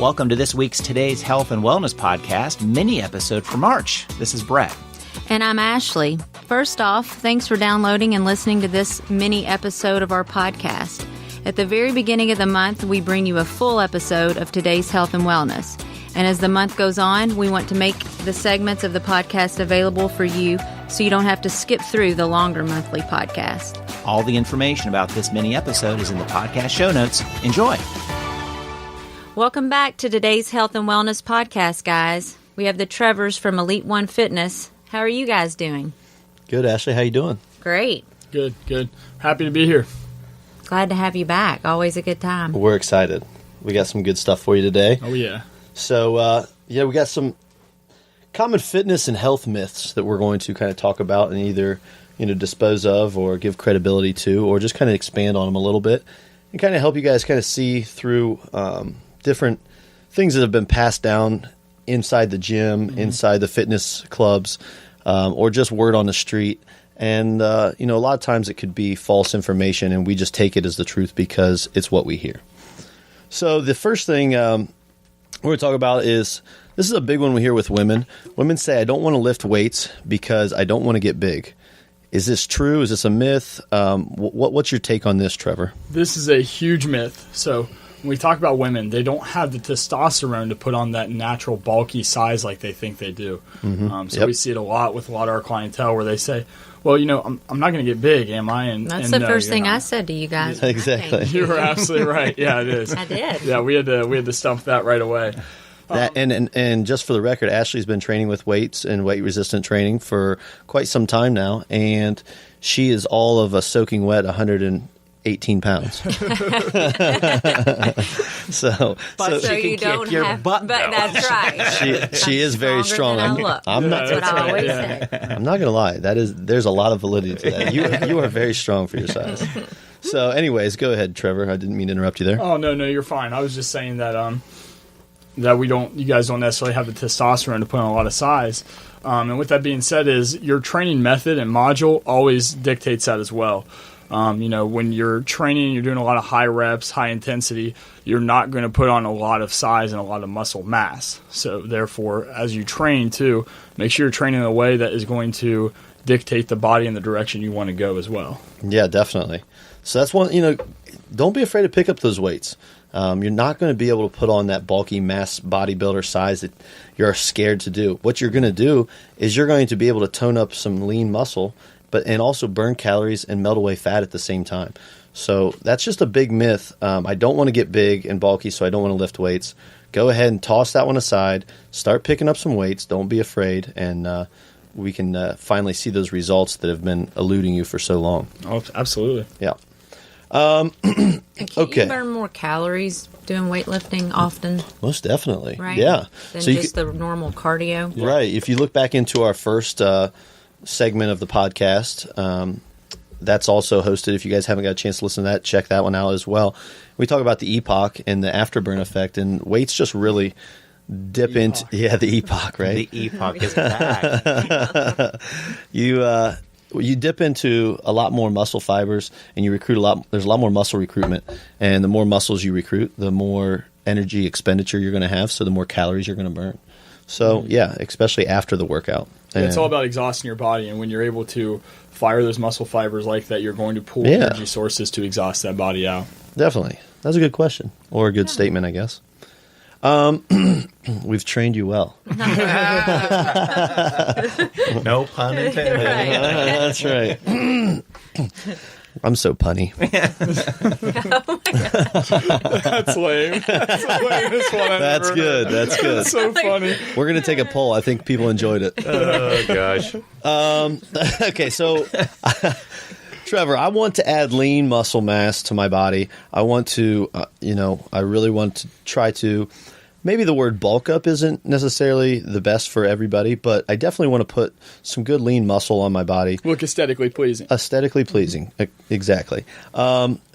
Welcome to this week's Today's Health and Wellness Podcast, mini episode for March. This is Brett. And I'm Ashley. First off, thanks for downloading and listening to this mini episode of our podcast. At the very beginning of the month, we bring you a full episode of Today's Health and Wellness. And as the month goes on, we want to make the segments of the podcast available for you so you don't have to skip through the longer monthly podcast. All the information about this mini episode is in the podcast show notes. Enjoy. Welcome back to today's Health and Wellness Podcast, guys. We have the Trevors from Elite One Fitness. How are you guys doing? Good, Ashley. How you doing? Great. Good. Happy to be here. Glad to have you back. Always a good time. We're excited. We got some good stuff for you today. Oh, yeah. So, we got some common fitness and health myths that we're going to kind of talk about and either, dispose of or give credibility to, or just kind of expand on them a little bit and kind of help you guys kind of see through different things that have been passed down inside the gym, inside the fitness clubs, or just word on the street. And, a lot of times it could be false information, and we just take it as the truth because it's what we hear. So the first thing we're going to talk about is, this is a big one we hear with women. Women say, I don't want to lift weights because I don't want to get big. Is this true? Is this a myth? What's your take on this, Trevor? This is a huge myth. So when we talk about women, they don't have the testosterone to put on that natural bulky size like they think they do. We see it a lot with a lot of our clientele where they say, well, I'm not going to get big, am I? And that's the first thing I said to you guys. Exactly. You were absolutely right. Yeah, it is. I did. Yeah, we had to stump that right away. And just for the record, Ashley's been training with weights and weight-resistant training for quite some time now, and she is all of a soaking wet 118 pounds. so you don't your have, butt, but that's right. She is very strong. I'm not. That's what I always say. I'm not going to lie. There's a lot of validity to that. You are very strong for your size. So, anyways, go ahead, Trevor. I didn't mean to interrupt you there. Oh no, you're fine. I was just saying that that you guys don't necessarily have the testosterone to put on a lot of size. And with that being said, is your training method and module always dictates that as well. When you're training, you're doing a lot of high reps, high intensity, you're not going to put on a lot of size and a lot of muscle mass. So therefore, as you train too, make sure you're training in a way that is going to dictate the body in the direction you want to go as well. Yeah, definitely. So that's one, don't be afraid to pick up those weights. You're not going to be able to put on that bulky mass bodybuilder size that you're scared to do. What you're going to do is you're going to be able to tone up some lean muscle, and also burn calories and melt away fat at the same time. So that's just a big myth. I don't want to get big and bulky, so I don't want to lift weights. Go ahead and toss that one aside. Start picking up some weights. Don't be afraid, and we can finally see those results that have been eluding you for so long. Oh, absolutely. Yeah. Can Okay. you burn more calories doing weightlifting often? Most definitely. Right? Yeah. Than So just the normal cardio? Yeah. Right. If you look back into our first segment of the podcast, that's also hosted. If you guys haven't got a chance to listen to that, check that one out as well. We talk about the EPOC and the afterburn effect, and weights just really dip into the EPOC, right? The EPOC is back. You dip into a lot more muscle fibers, and you recruit a lot. There's a lot more muscle recruitment, and the more muscles you recruit, the more energy expenditure you're going to have, so the more calories you're going to burn. So especially after the workout. It's all about exhausting your body, and when you're able to fire those muscle fibers like that, you're going to pull energy sources to exhaust that body out. Definitely. That's a good question, or a good statement, I guess. We've trained you well. No pun intended. That's right. I'm so punny. That's lame. That's the lamest one I've That's ever good. heard. That's good. That's so funny. We're going to take a poll. I think people enjoyed it. Oh, gosh. Okay, so Trevor, I want to add lean muscle mass to my body. I want to, I really want to try to, maybe the word bulk up isn't necessarily the best for everybody, but I definitely want to put some good lean muscle on my body. Look aesthetically pleasing. Aesthetically pleasing, exactly.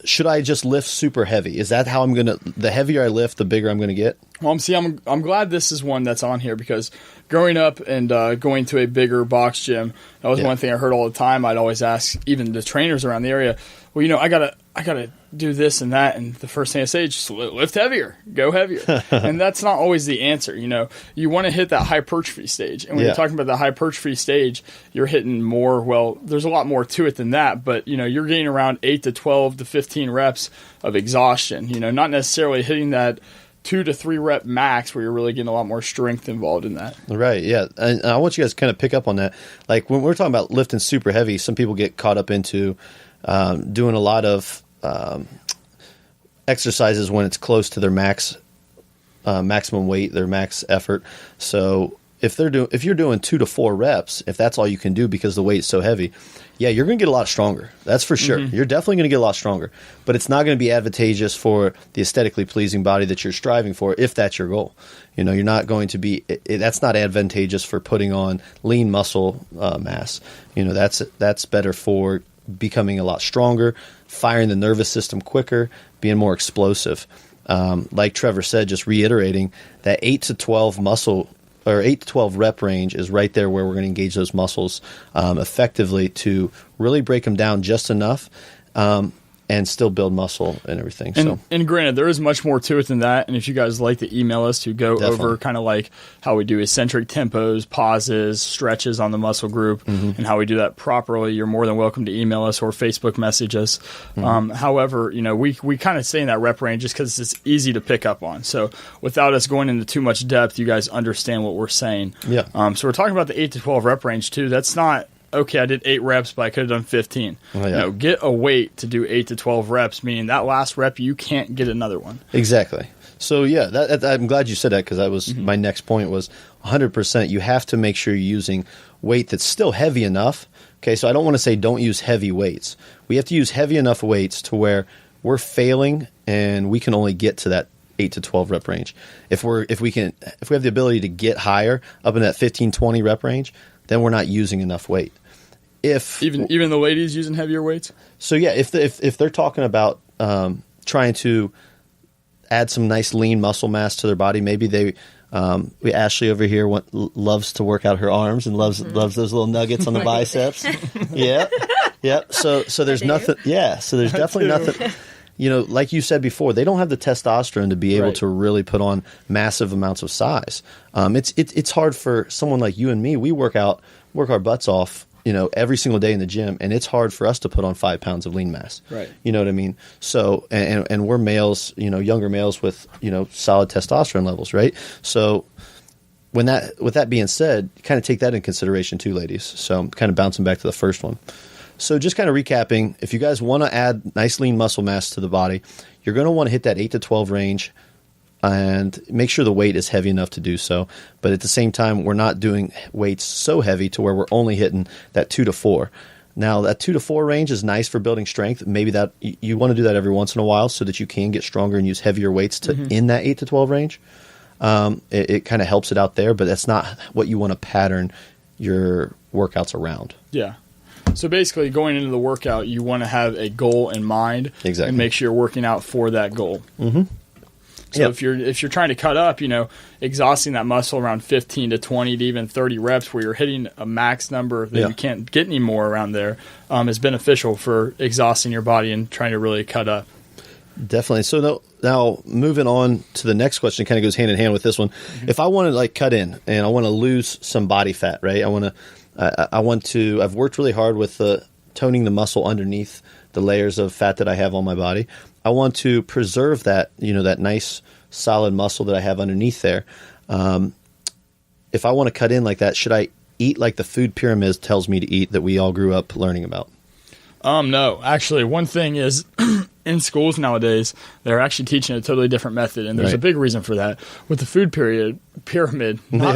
Should I just lift super heavy? Is that how I'm going to, the heavier I lift, the bigger I'm going to get? Well, I'm glad this is one that's on here, because growing up and going to a bigger box gym, that was one thing I heard all the time. I'd always ask even the trainers around the area, well, I got I got to do this and that. And the first thing I say is just lift heavier, go heavier. And that's not always the answer. You want to hit that hypertrophy stage. And when you're talking about the hypertrophy stage, you're hitting more. Well, there's a lot more to it than that. But, you're getting around 8 to 12 to 15 reps of exhaustion, not necessarily hitting that 2 to 3 rep max where you're really getting a lot more strength involved in that. Right, yeah. And I want you guys to kind of pick up on that. Like when we're talking about lifting super heavy, some people get caught up into doing a lot of exercises when it's close to their maximum weight, their max effort. So if you're doing 2 to 4 reps, if that's all you can do because the weight's so heavy, you're going to get a lot stronger. That's for sure. You're definitely going to get a lot stronger, but it's not going to be advantageous for the aesthetically pleasing body that you're striving for if that's your goal. You're not going to be that's not advantageous for putting on lean muscle mass. That's better for becoming a lot stronger, firing the nervous system quicker, being more explosive. Like Trevor said, just reiterating that 8 to 12 rep range is right there where we're going to engage those muscles effectively to really break them down just enough and still build muscle and everything. And granted, there is much more to it than that. And if you guys like to email us to go over kind of like how we do eccentric tempos, pauses, stretches on the muscle group, and how we do that properly, you're more than welcome to email us or Facebook message us. However, we kind of stay in that rep range just because it's easy to pick up on. So without us going into too much depth, you guys understand what we're saying. Yeah. So we're talking about the 8 to 12 rep range too. That's not, okay, I did 8 reps, but I could have done 15. Get a weight to do 8 to 12 reps, meaning that last rep, you can't get another one. Exactly. So, I'm glad you said that because that was my next point was 100%. You have to make sure you're using weight that's still heavy enough. Okay, so I don't want to say don't use heavy weights. We have to use heavy enough weights to where we're failing and we can only get to that 8 to 12 rep range. If we have the ability to get higher up in that 15, 20 rep range, then we're not using enough weight. If even the ladies using heavier weights. So if they're talking about trying to add some nice lean muscle mass to their body, maybe Ashley over here loves to work out her arms and loves those little nuggets on the biceps. Yeah. So there's nothing. Yeah. So there's definitely nothing. Like you said before, they don't have the testosterone to be able to really put on massive amounts of size. It's hard for someone like you and me. We work our butts off, every single day in the gym, and it's hard for us to put on 5 pounds of lean mass. Right. You know what I mean? So, and we're males, younger males with, solid testosterone levels, right? So with that being said, kind of take that in consideration too, ladies. So kind of bouncing back to the first one. So just kind of recapping, if you guys want to add nice lean muscle mass to the body, you're going to want to hit that 8 to 12 range and make sure the weight is heavy enough to do so. But at the same time, we're not doing weights so heavy to where we're only hitting that 2 to 4. Now, that 2 to 4 range is nice for building strength. Maybe that you want to do that every once in a while so that you can get stronger and use heavier weights to in that 8 to 12 range. It kind of helps it out there, but that's not what you want to pattern your workouts around. Yeah. So basically, going into the workout, you want to have a goal in mind, and make sure you're working out for that goal. So if you're trying to cut up, exhausting that muscle around 15 to 20 to even 30 reps, where you're hitting a max number that you can't get any more around there, is beneficial for exhausting your body and trying to really cut up. Definitely. So now moving on to the next question, kind of goes hand in hand with this one. If I want to cut in and I want to lose some body fat, right? I've worked really hard with toning the muscle underneath the layers of fat that I have on my body. I want to preserve that, that nice solid muscle that I have underneath there. If I want to cut in like that, should I eat like the food pyramid tells me to eat that we all grew up learning about? No, actually, one thing is in schools nowadays, they're actually teaching a totally different method, and there's a big reason for that. With the food pyramid. With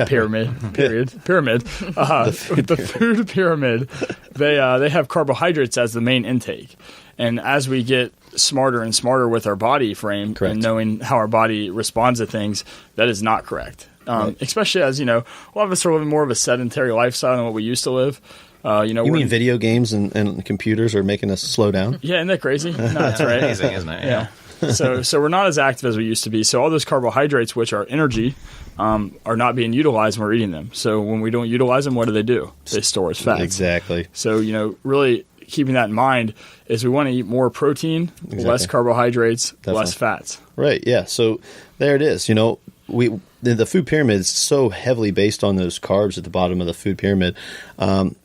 the food pyramid, they have carbohydrates as the main intake. And as we get smarter and smarter with our body frame and knowing how our body responds to things, that is not correct. Especially as, a lot of us are living more of a sedentary lifestyle than what we used to live. You mean video games and computers are making us slow down? Yeah, isn't that crazy? No, that's right. Amazing, isn't it? Yeah. So we're not as active as we used to be. So all those carbohydrates, which are energy, are not being utilized when we're eating them. So when we don't utilize them, what do? They store as fat. Exactly. So, really keeping that in mind is we want to eat more protein, less carbohydrates, less fats. Right. Yeah. So there it is. You know, the food pyramid is so heavily based on those carbs at the bottom of the food pyramid. But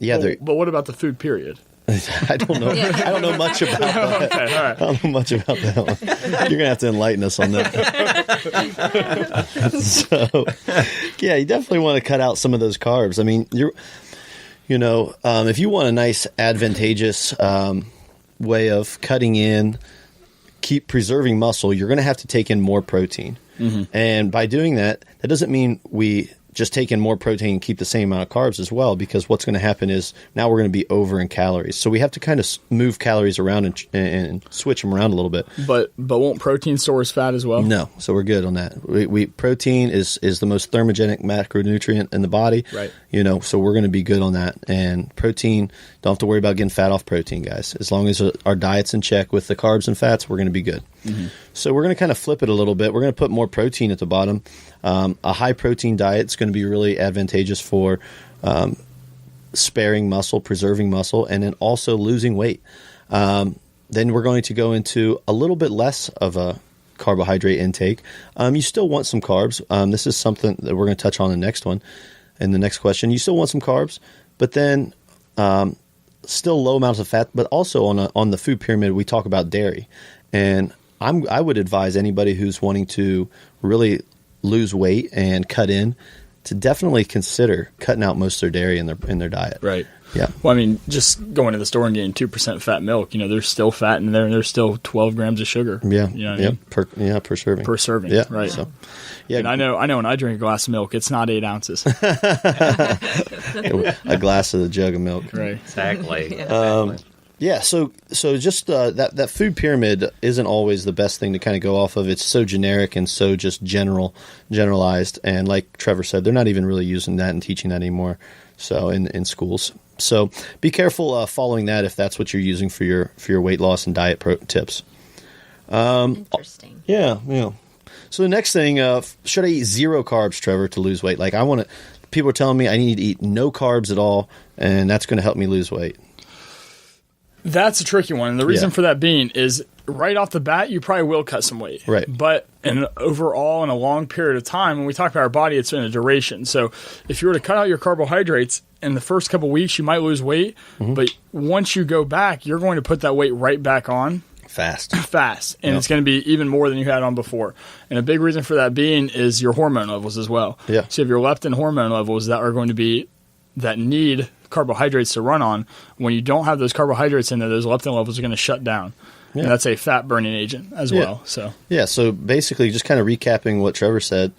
what about the food period? I don't know. I don't know much about that. Okay, all right. I don't know much about that one. You're gonna have to enlighten us on that. So, yeah, you definitely want to cut out some of those carbs. I mean, if you want a nice advantageous way of cutting in, keep preserving muscle, you're going to have to take in more protein. Mm-hmm. And by doing that, that doesn't mean we just take in more protein and keep the same amount of carbs as well, because what's going to happen is now we're going to be over in calories. So we have to kind of move calories around and switch them around a little bit. But won't protein store as fat as well? No. So we're good on that. Protein is the most thermogenic macronutrient in the body. Right. So we're going to be good on that. And protein, don't have to worry about getting fat off protein, guys. As long as our diet's in check with the carbs and fats, we're going to be good. Mm-hmm. So we're going to kind of flip it a little bit. We're going to put more protein at the bottom. A high protein diet is going to be really advantageous for sparing muscle, preserving muscle, and then also losing weight. Then we're going to go into a little bit less of a carbohydrate intake. You still want some carbs. This is something that we're going to touch on in the next one. In the next question, you still want some carbs, but then still low amounts of fat. But also on the food pyramid, we talk about dairy, and I would advise anybody who's wanting to really lose weight and cut in to definitely consider cutting out most of their dairy in their diet. Right. Yeah. Well, I mean, just going to the store and getting 2% fat milk, there's still fat in there, and there's still 12 grams of sugar. Yeah. You know what I mean? Per serving. Per serving. Yeah. Right. So, yeah. And I know when I drink a glass of milk, it's not 8 ounces. A glass of the jug of milk. Right. Exactly. Yeah, so just that food pyramid isn't always the best thing to kind of go off of. It's so generic and so just generalized. And like Trevor said, they're not even really using that and teaching that anymore. So in schools, so be careful following that if that's what you're using for your weight loss and diet tips. Interesting. Yeah. So the next thing, should I eat 0 carbs, Trevor, to lose weight? Like people are telling me I need to eat no carbs at all, and that's going to help me lose weight. That's a tricky one. And the reason for that being is right off the bat, you probably will cut some weight. Right. But overall, in a long period of time, when we talk about our body, it's in a duration. So if you were to cut out your carbohydrates in the first couple of weeks, you might lose weight. Mm-hmm. But once you go back, you're going to put that weight right back on. Fast. And it's going to be even more than you had on before. And a big reason for that being is your hormone levels as well. Yeah. So you have your leptin hormone levels that are going to be that need carbohydrates to run on. When you don't have those carbohydrates in there, those leptin levels are going to shut down. Yeah. And that's a fat burning agent as well. So basically, just kind of recapping what Trevor said,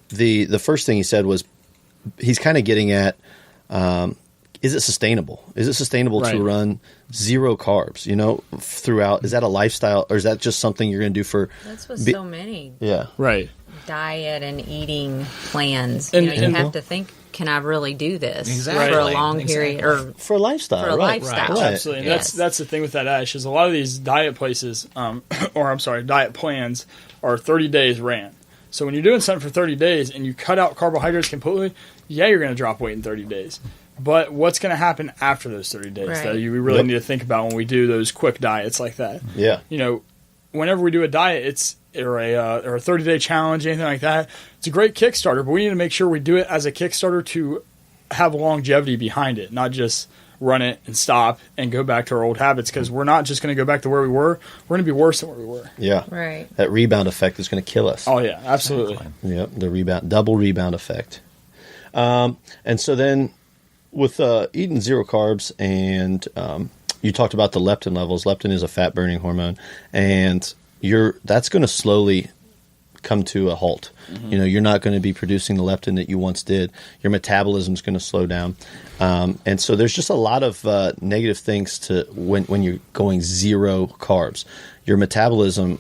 the first thing he said was he's kind of getting at, is it sustainable? Is it sustainable to run 0 carbs, throughout? Is that a lifestyle, or is that just something you're going to do for? That's what so many diet and eating plans. And you have to think, can I really do this for a long period or for a lifestyle? For a lifestyle, Right. Absolutely. And that's the thing with that, Ash, is a lot of these diet places, diet plans are 30 days ran. So when you're doing something for 30 days and you cut out carbohydrates completely, you're going to drop weight in 30 days. But what's going to happen after those 30 days that we really need to think about when we do those quick diets like that? Yeah. Whenever we do a diet, or a 30-day challenge, anything like that, it's a great Kickstarter, but we need to make sure we do it as a Kickstarter to have longevity behind it, not just run it and stop and go back to our old habits, because we're not just going to go back to where we were. We're going to be worse than where we were. Yeah. Right. That rebound effect is going to kill us. Oh, yeah, absolutely. Yep, the double rebound effect. And so then with eating 0 carbs and you talked about the leptin levels. Leptin is a fat-burning hormone, and that's going to slowly come to a halt. Mm-hmm. You're not going to be producing the leptin that you once did. Your metabolism is going to slow down, and so there's just a lot of negative things to when you're going 0 carbs. Your metabolism,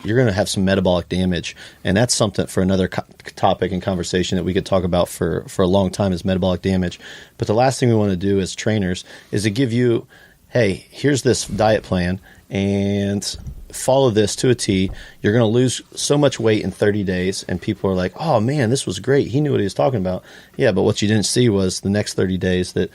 you're going to have some metabolic damage, and that's something for another topic and conversation that we could talk about for a long time, is metabolic damage. But the last thing we want to do as trainers is to give you, hey, here's this diet plan, and follow this to a T. You're going to lose so much weight in 30 days, and people are like, oh, man, this was great. He knew what he was talking about. Yeah, but what you didn't see was the next 30 days that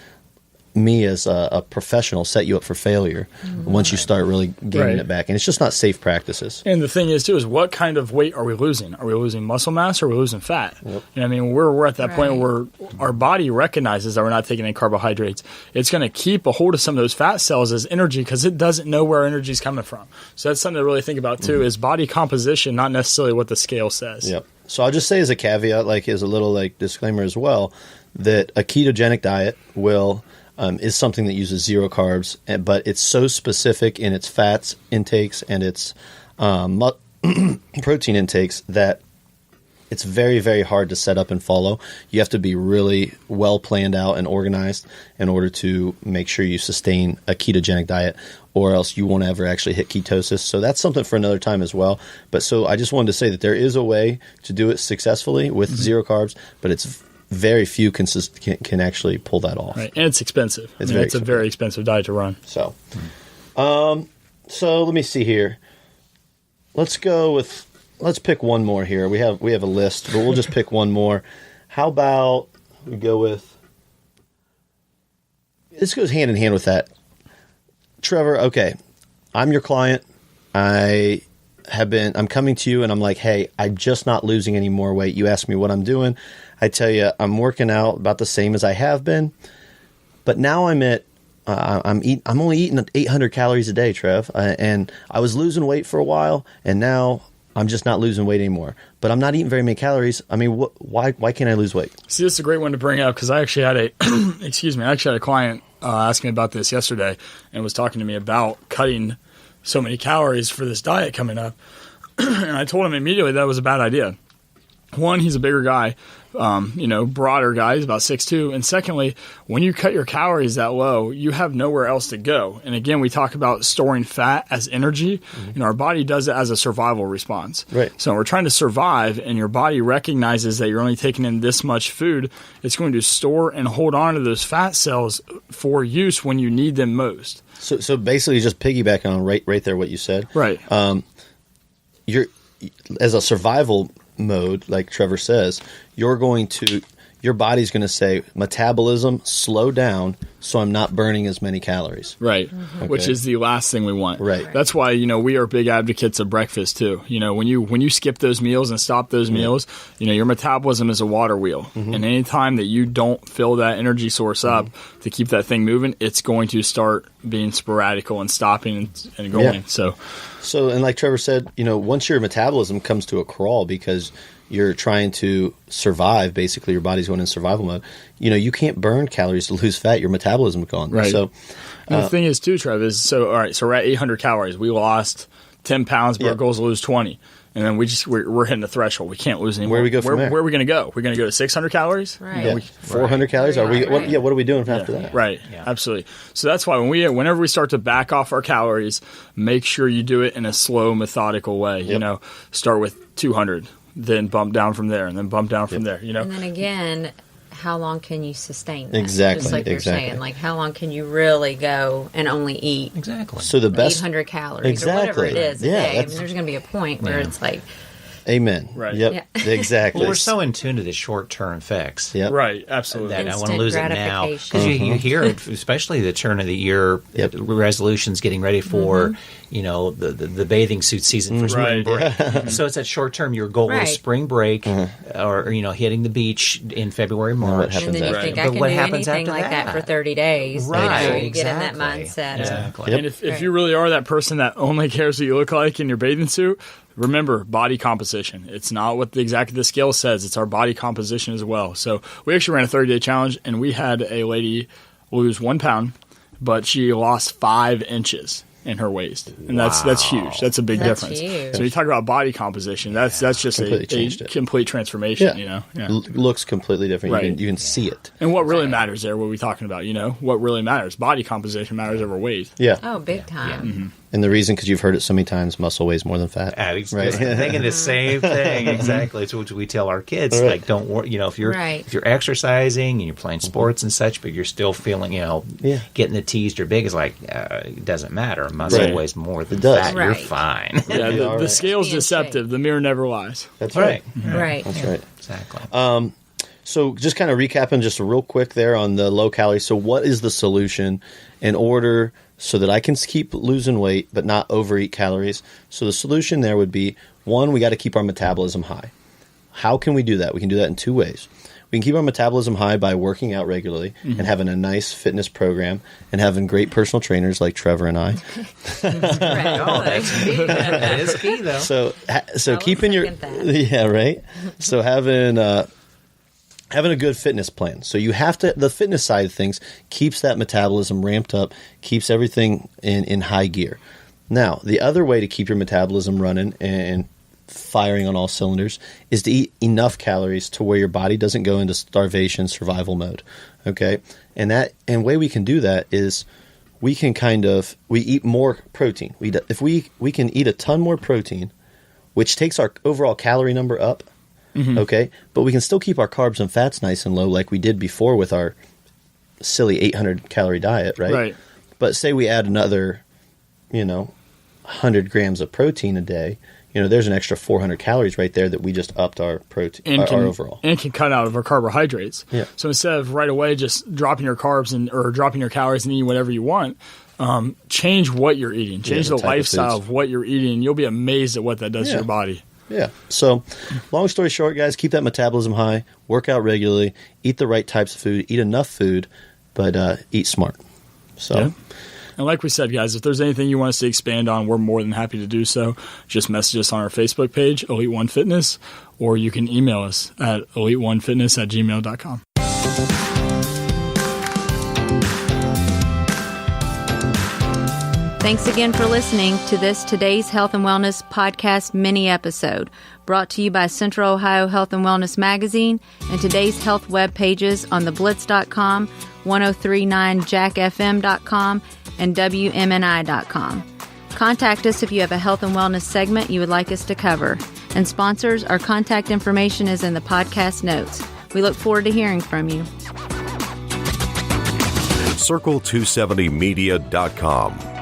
me as a professional set you up for failure once you start really gaining it back. And it's just not safe practices. And the thing is, too, is what kind of weight are we losing? Are we losing muscle mass or are we losing fat? Yep. You know what I mean? We're at that point where our body recognizes that we're not taking any carbohydrates. It's going to keep a hold of some of those fat cells as energy because it doesn't know where energy is coming from. So that's something to really think about, too, is body composition, not necessarily what the scale says. Yep. So I'll just say as a caveat, like as a little like disclaimer as well, that a ketogenic diet is something that uses zero carbs, but it's so specific in its fats intakes and its protein intakes that it's very, very hard to set up and follow. You have to be really well planned out and organized in order to make sure you sustain a ketogenic diet, or else you won't ever actually hit ketosis. So that's something for another time as well. But so I just wanted to say that there is a way to do it successfully with zero carbs, but it's very few can actually pull that off. Right. And it's expensive. It's a very expensive diet to run. So, so let me see here. Let's pick one more here. We have a list, but we'll just pick one more. How about we go with, this goes hand in hand with that. Trevor, okay, I'm your client. I'm coming to you and I'm like, hey, I'm just not losing any more weight. You ask me what I'm doing. I tell you, I'm working out about the same as I have been, but now I'm only eating 800 calories a day, Trev, and I was losing weight for a while, and now I'm just not losing weight anymore. But I'm not eating very many calories. I mean, why can't I lose weight? See, this is a great one to bring up because I actually had a client ask me about this yesterday and was talking to me about cutting so many calories for this diet coming up, and I told him immediately that was a bad idea. One, he's a bigger guy, broader guy. He's about 6'2". And secondly, when you cut your calories that low, you have nowhere else to go. And again, we talk about storing fat as energy. Our body does it as a survival response. Right. So we're trying to survive, and your body recognizes that you're only taking in this much food. It's going to store and hold on to those fat cells for use when you need them most. So basically, just piggybacking on right there what you said. Right. You're as a survival mode, like Trevor says, your body's going to say, metabolism, slow down, so I'm not burning as many calories. Right, which is the last thing we want. Right. That's why, we are big advocates of breakfast too. When you skip those meals and stop those meals, your metabolism is a water wheel. And any time that you don't fill that energy source up to keep that thing moving, it's going to start being sporadical and stopping and going. Yeah. So, and like Trevor said, once your metabolism comes to a crawl because you're trying to survive, basically your body's going in survival mode, you can't burn calories to lose fat. Your metabolism's gone. Right. So, the thing is too, Trev, all right, so we're at 800 calories. We lost 10 pounds, but our goal is to lose 20. And then we're hitting the threshold. We can't lose anymore. Where do we go from there? Where are we going to go? We're going to go to 600 calories? Right. Yeah. 400 calories? Are we? What are we doing after that? Right. Yeah. Absolutely. So that's why whenever we start to back off our calories, make sure you do it in a slow, methodical way. Yep. Start with 200, then bump down from there, and then bump down from there. And then again, how long can you sustain that? Exactly. Just like you're saying, like how long can you really go and only eat So the best 800 calories or whatever it is a day. I mean, there's going to be a point where it's like, amen. Right. Yep. Yeah. Exactly. Well, we're so in tune to the short-term effects. Yep. Right. Absolutely. That I want to Instant lose it now. gratification. Because you hear it, especially the turn of the year resolutions getting ready for, the bathing suit season for spring break. So it's that short term. Your goal is spring break or, hitting the beach in February, March. happens and then you after. think But I can what do happens anything after like that for that? 30 days. Right. You get in that Exactly. mindset. Exactly. Yep. And if you really are that person that only cares what you look like in your bathing suit, remember body composition. It's not what exactly the scale says. It's our body composition as well. So we actually ran a 30-day challenge, and we had a lady lose 1 pound, but she lost 5 inches in her waist, and that's huge. That's a big difference. Huge. So you talk about body composition. That's just a complete transformation. Looks completely different. Right. You can see it. And what really matters there? What are we talking about? What really matters? Body composition matters over weight. Yeah. Oh, big time. And the reason, because you've heard it so many times, muscle weighs more than fat. Right. Thinking the same thing. Exactly. It's what we tell our kids. Right. Like, don't worry. If you're exercising and you're playing sports and such, but you're still feeling, getting the teased or big, is like it doesn't matter. Muscle weighs more than fat. Right. You're fine. Yeah, the scale's deceptive. The mirror never lies. That's right. right. Right. That's right. Exactly. So just kind of recapping just real quick there on the low calorie. So what is the solution in order so that I can keep losing weight but not overeat calories? So the solution there would be, one, we got to keep our metabolism high. How can we do that? We can do that in two ways. We can keep our metabolism high by working out regularly and having a nice fitness program and having great personal trainers like Trevor and I. That's key. That is key, though. So keeping your So having a good fitness plan. So you have to, the fitness side of things keeps that metabolism ramped up, keeps everything in high gear. Now, the other way to keep your metabolism running and firing on all cylinders is to eat enough calories to where your body doesn't go into starvation survival mode. Okay. And way we can do that is we can we eat more protein. If we can eat a ton more protein, which takes our overall calorie number up. Okay. But we can still keep our carbs and fats nice and low like we did before with our silly 800 calorie diet. Right. But say we add another, 100 grams of protein a day, there's an extra 400 calories right there that we just upped our protein, our overall. And can cut out of our carbohydrates. Yeah. So instead of right away just dropping your carbs or dropping your calories and eating whatever you want, change what you're eating. Change the lifestyle of what you're eating. You'll be amazed at what that does to your body. Yeah. So long story short, guys, keep that metabolism high, work out regularly, eat the right types of food, eat enough food, but eat smart. So. Yeah. And like we said, guys, if there's anything you want us to expand on, we're more than happy to do so. Just message us on our Facebook page, Elite One Fitness, or you can email us at elite1fitness@gmail.com. Thanks again for listening to this Today's Health and Wellness podcast mini episode, brought to you by Central Ohio Health and Wellness Magazine and Today's Health web pages on theblitz.com, 1039jackfm.com, and WMNI.com. Contact us if you have a health and wellness segment you would like us to cover. And sponsors, our contact information is in the podcast notes. We look forward to hearing from you. Circle270media.com